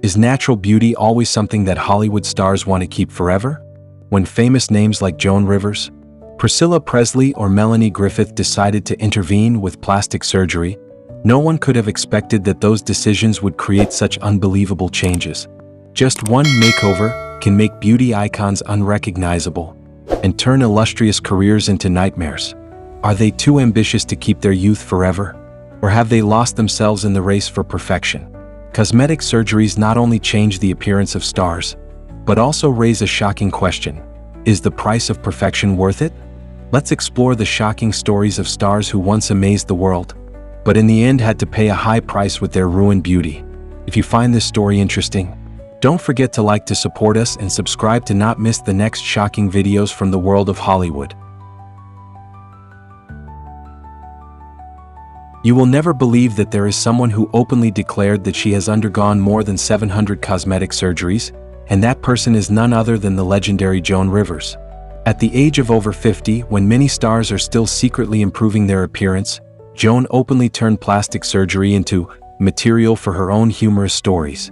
Is natural beauty always something that Hollywood stars want to keep forever? When famous names like Joan Rivers, Priscilla Presley, or Melanie Griffith decided to intervene with plastic surgery, no one could have expected that those decisions would create such unbelievable changes. Just one makeover can make beauty icons unrecognizable and turn illustrious careers into nightmares. Are they too ambitious to keep their youth forever? Or have they lost themselves in the race for perfection? Cosmetic surgeries not only change the appearance of stars, but also raise a shocking question. Is the price of perfection worth it? Let's explore the shocking stories of stars who once amazed the world, but in the end had to pay a high price with their ruined beauty. If you find this story interesting, don't forget to support us and subscribe to not miss the next shocking videos from the world of Hollywood. You will never believe that there is someone who openly declared that she has undergone more than 700 cosmetic surgeries, and that person is none other than the legendary Joan Rivers. At the age of over 50, when many stars are still secretly improving their appearance, Joan openly turned plastic surgery into material for her own humorous stories.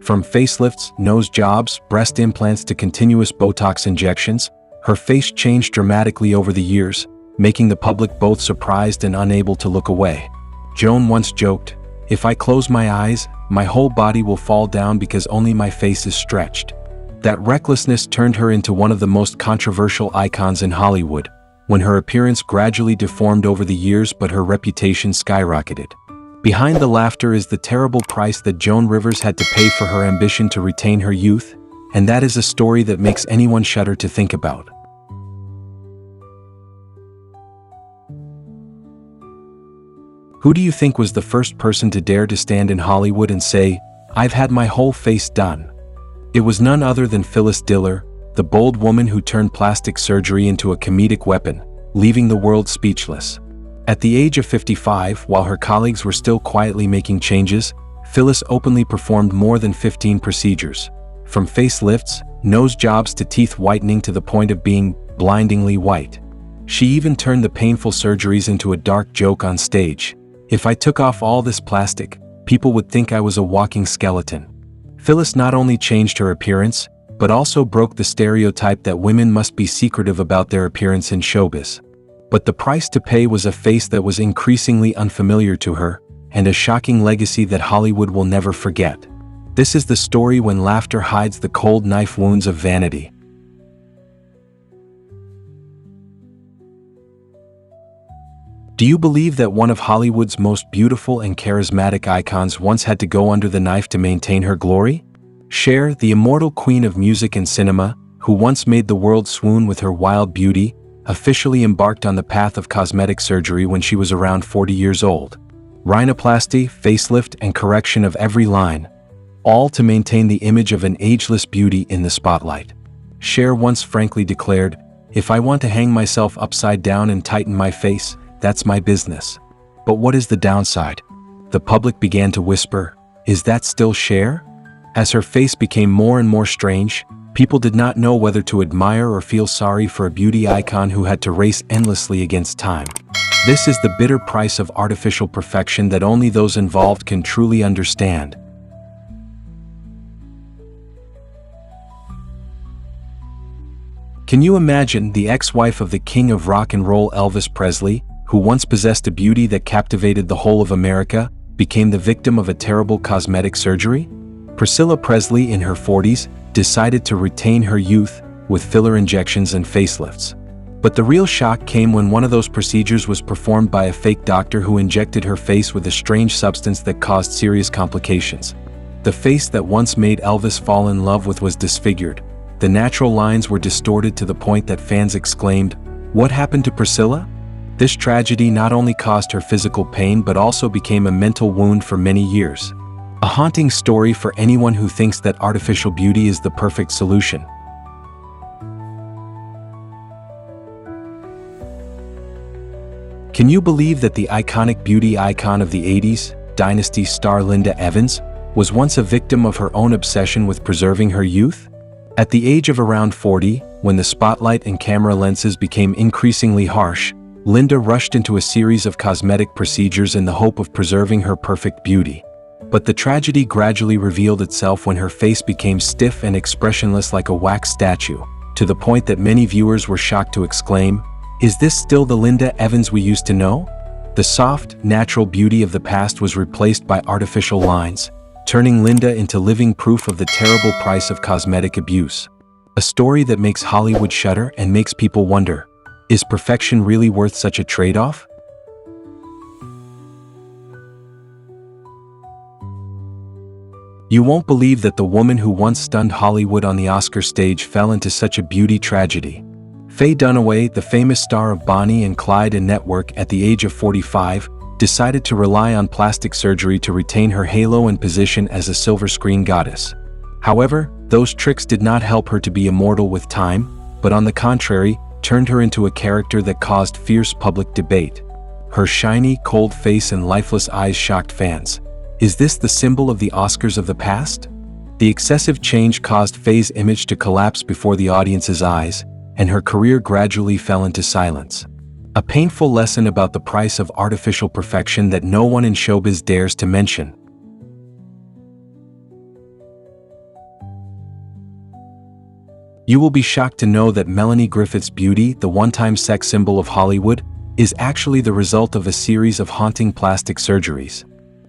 From facelifts, nose jobs, breast implants to continuous Botox injections, her face changed dramatically over the years, making the public both surprised and unable to look away. Joan once joked, "If I close my eyes, my whole body will fall down because only my face is stretched." That recklessness turned her into one of the most controversial icons in Hollywood, when her appearance gradually deformed over the years but her reputation skyrocketed. Behind the laughter is the terrible price that Joan Rivers had to pay for her ambition to retain her youth, and that is a story that makes anyone shudder to think about. Who do you think was the first person to dare to stand in Hollywood and say, "I've had my whole face done"? It was none other than Phyllis Diller, the bold woman who turned plastic surgery into a comedic weapon, leaving the world speechless. At the age of 55, while her colleagues were still quietly making changes, Phyllis openly performed more than 15 procedures. From facelifts, nose jobs to teeth whitening to the point of being blindingly white. She even turned the painful surgeries into a dark joke on stage. "If I took off all this plastic, people would think I was a walking skeleton." Phyllis not only changed her appearance, but also broke the stereotype that women must be secretive about their appearance in showbiz. But the price to pay was a face that was increasingly unfamiliar to her, and a shocking legacy that Hollywood will never forget. This is the story when laughter hides the cold knife wounds of vanity. Do you believe that one of Hollywood's most beautiful and charismatic icons once had to go under the knife to maintain her glory? Cher, the immortal queen of music and cinema, who once made the world swoon with her wild beauty, officially embarked on the path of cosmetic surgery when she was around 40 years old. Rhinoplasty, facelift, and correction of every line, all to maintain the image of an ageless beauty in the spotlight. Cher once frankly declared, "If I want to hang myself upside down and tighten my face, that's my business." But what is the downside? The public began to whisper, "Is that still Cher?" As her face became more and more strange, people did not know whether to admire or feel sorry for a beauty icon who had to race endlessly against time. This is the bitter price of artificial perfection that only those involved can truly understand. Can you imagine the ex-wife of the king of rock and roll Elvis Presley, who once possessed a beauty that captivated the whole of America, became the victim of a terrible cosmetic surgery? Priscilla Presley, in her 40s, decided to retain her youth with filler injections and facelifts. But the real shock came when one of those procedures was performed by a fake doctor who injected her face with a strange substance that caused serious complications. The face that once made Elvis fall in love with was disfigured. The natural lines were distorted to the point that fans exclaimed, "What happened to Priscilla?" This tragedy not only caused her physical pain but also became a mental wound for many years. A haunting story for anyone who thinks that artificial beauty is the perfect solution. Can you believe that the iconic beauty icon of the 80s, Dynasty star Linda Evans, was once a victim of her own obsession with preserving her youth? At the age of around 40, when the spotlight and camera lenses became increasingly harsh, Linda rushed into a series of cosmetic procedures in the hope of preserving her perfect beauty. But the tragedy gradually revealed itself when her face became stiff and expressionless like a wax statue, to the point that many viewers were shocked to exclaim, "Is this still the Linda Evans we used to know?" The soft, natural beauty of the past was replaced by artificial lines, turning Linda into living proof of the terrible price of cosmetic abuse. A story that makes Hollywood shudder and makes people wonder, is perfection really worth such a trade-off? You won't believe that the woman who once stunned Hollywood on the Oscar stage fell into such a beauty tragedy. Faye Dunaway, the famous star of Bonnie and Clyde and Network, at the age of 45, decided to rely on plastic surgery to retain her halo and position as a silver screen goddess. However, those tricks did not help her to be immortal with time, but on the contrary, turned her into a character that caused fierce public debate. Her shiny, cold face and lifeless eyes shocked fans. Is this the symbol of the Oscars of the past? The excessive change caused Faye's image to collapse before the audience's eyes, and her career gradually fell into silence. A painful lesson about the price of artificial perfection that no one in showbiz dares to mention. You will be shocked to know that Melanie Griffith's beauty, the one-time sex symbol of Hollywood, is actually the result of a series of haunting plastic surgeries.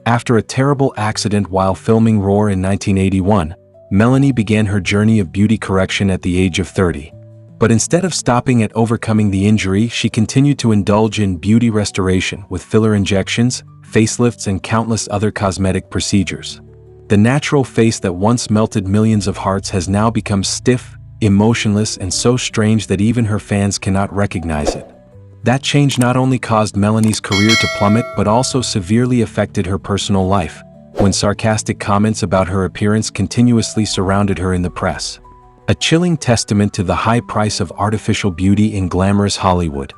After a terrible accident while filming Roar in 1981, Melanie began her journey of beauty correction at the age of 30. But instead of stopping at overcoming the injury, she continued to indulge in beauty restoration with filler injections, facelifts, and countless other cosmetic procedures. The natural face that once melted millions of hearts has now become stiff, emotionless, and so strange that even her fans cannot recognize it. That change not only caused Melanie's career to plummet but also severely affected her personal life, when sarcastic comments about her appearance continuously surrounded her in the press. A chilling testament to the high price of artificial beauty in glamorous Hollywood.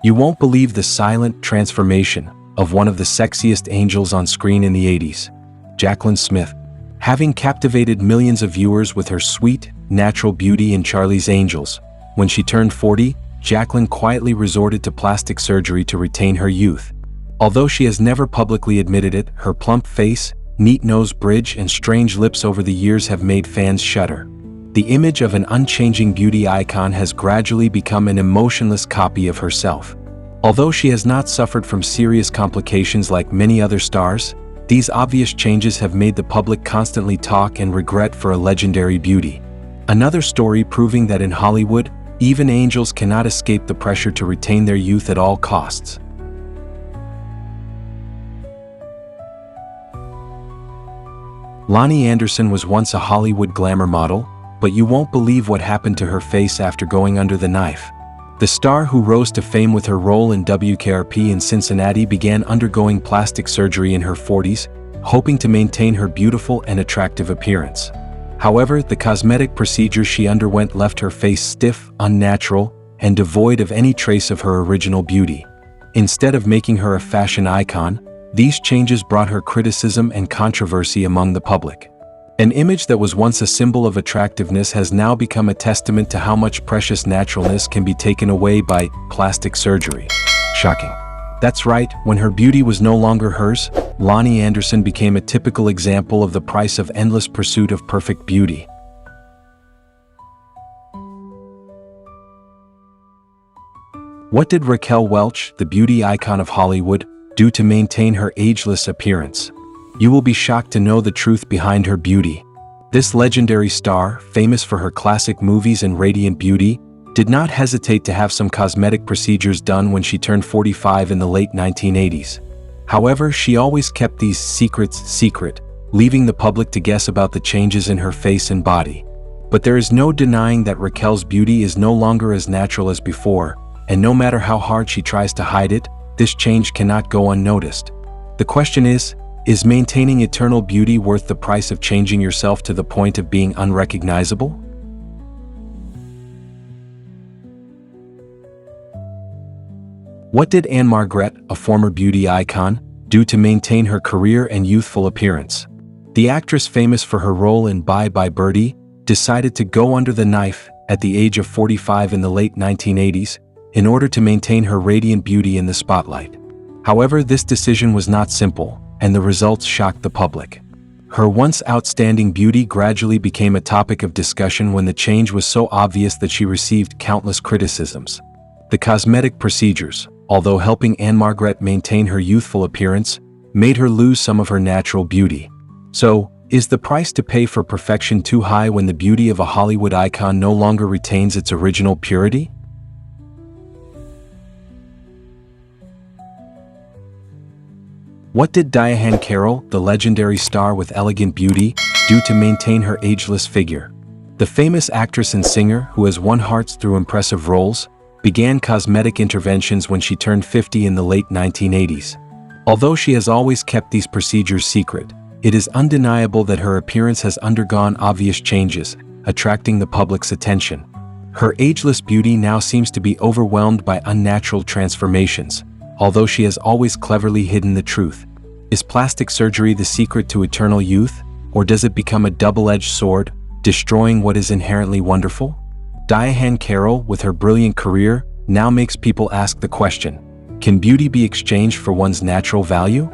You won't believe the silent transformation of one of the sexiest angels on screen in the 80s, Jaclyn Smith. Having captivated millions of viewers with her sweet, natural beauty in Charlie's Angels, when she turned 40, Jaclyn quietly resorted to plastic surgery to retain her youth. Although she has never publicly admitted it, her plump face, neat nose bridge, and strange lips over the years have made fans shudder. The image of an unchanging beauty icon has gradually become an emotionless copy of herself. Although she has not suffered from serious complications like many other stars, these obvious changes have made the public constantly talk and regret for a legendary beauty. Another story proving that in Hollywood, even angels cannot escape the pressure to retain their youth at all costs. Lonnie Anderson was once a Hollywood glamour model, but you won't believe what happened to her face after going under the knife. The star, who rose to fame with her role in WKRP in Cincinnati, began undergoing plastic surgery in her 40s, hoping to maintain her beautiful and attractive appearance. However, the cosmetic procedure she underwent left her face stiff, unnatural, and devoid of any trace of her original beauty. Instead of making her a fashion icon, these changes brought her criticism and controversy among the public. An image that was once a symbol of attractiveness has now become a testament to how much precious naturalness can be taken away by plastic surgery. Shocking. That's right, when her beauty was no longer hers, Lonnie Anderson became a typical example of the price of endless pursuit of perfect beauty. What did Raquel Welch, the beauty icon of Hollywood, do to maintain her ageless appearance? You will be shocked to know the truth behind her beauty. This legendary star, famous for her classic movies and radiant beauty, did not hesitate to have some cosmetic procedures done when she turned 45 in the late 1980s. However, she always kept these secrets secret, leaving the public to guess about the changes in her face and body. But there is no denying that Raquel's beauty is no longer as natural as before, and no matter how hard she tries to hide it, this change cannot go unnoticed. The question is maintaining eternal beauty worth the price of changing yourself to the point of being unrecognizable? What did Ann-Margret, a former beauty icon, do to maintain her career and youthful appearance? The actress, famous for her role in Bye Bye Birdie, decided to go under the knife at the age of 45 in the late 1980s, in order to maintain her radiant beauty in the spotlight. However, this decision was not simple, and the results shocked the public. Her once outstanding beauty gradually became a topic of discussion when the change was so obvious that she received countless criticisms. The cosmetic procedures, although helping Ann-Margret maintain her youthful appearance, made her lose some of her natural beauty. So, is the price to pay for perfection too high when the beauty of a Hollywood icon no longer retains its original purity? What did Diane Carroll, the legendary star with elegant beauty, do to maintain her ageless figure? The famous actress and singer, who has won hearts through impressive roles, began cosmetic interventions when she turned 50 in the late 1980s. Although she has always kept these procedures secret, it is undeniable that her appearance has undergone obvious changes, attracting the public's attention. Her ageless beauty now seems to be overwhelmed by unnatural transformations, although she has always cleverly hidden the truth. Is plastic surgery the secret to eternal youth, or does it become a double-edged sword, destroying what is inherently wonderful? Diane Carroll, with her brilliant career, now makes people ask the question, can beauty be exchanged for one's natural value?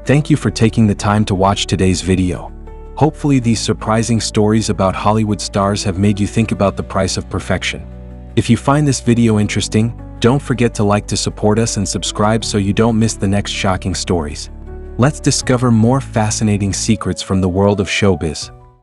Thank you for taking the time to watch today's video. Hopefully these surprising stories about Hollywood stars have made you think about the price of perfection. If you find this video interesting, don't forget to like to support us and subscribe so you don't miss the next shocking stories. Let's discover more fascinating secrets from the world of showbiz.